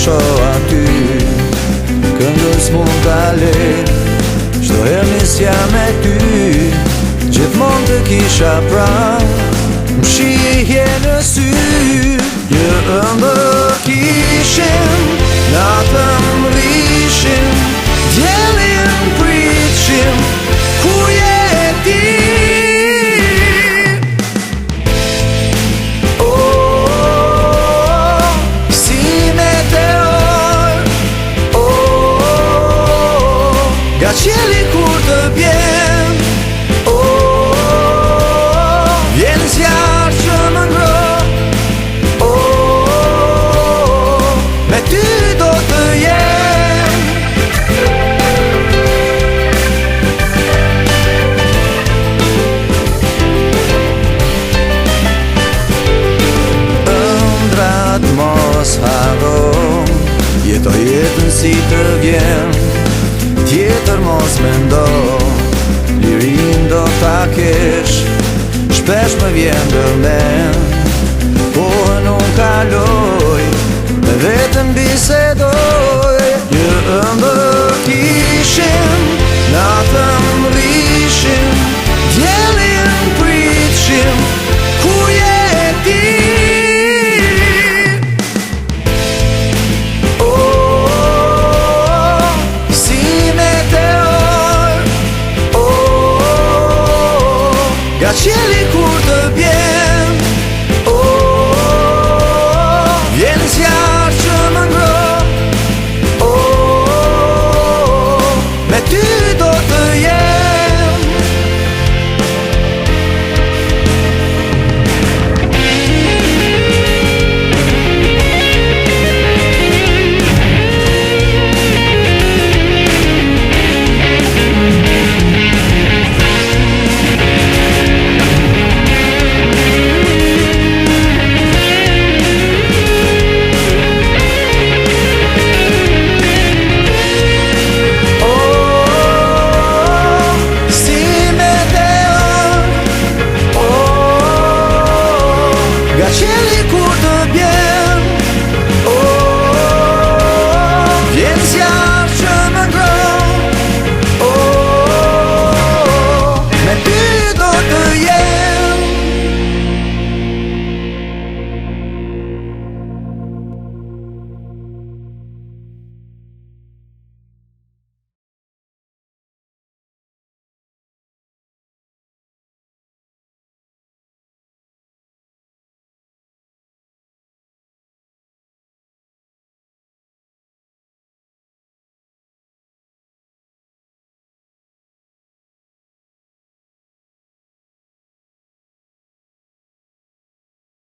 shoh aty, këngës mund t'ale, çdo herë nisja me ty, gjithmonë të kisha pranë, më shihje në sy. Një ëndër kishim, natën rishim, diellin pritshim, ku je ti? Nga qielli kur të bjen, vjen zjarr që më ngroh, me ty do të jem. Ëndrat mos harro, jetoj jetën si të vjen, tjetër mos mendo, lirin do ta kesh, shpesh më vjen dërmen, pohën unë kaloj.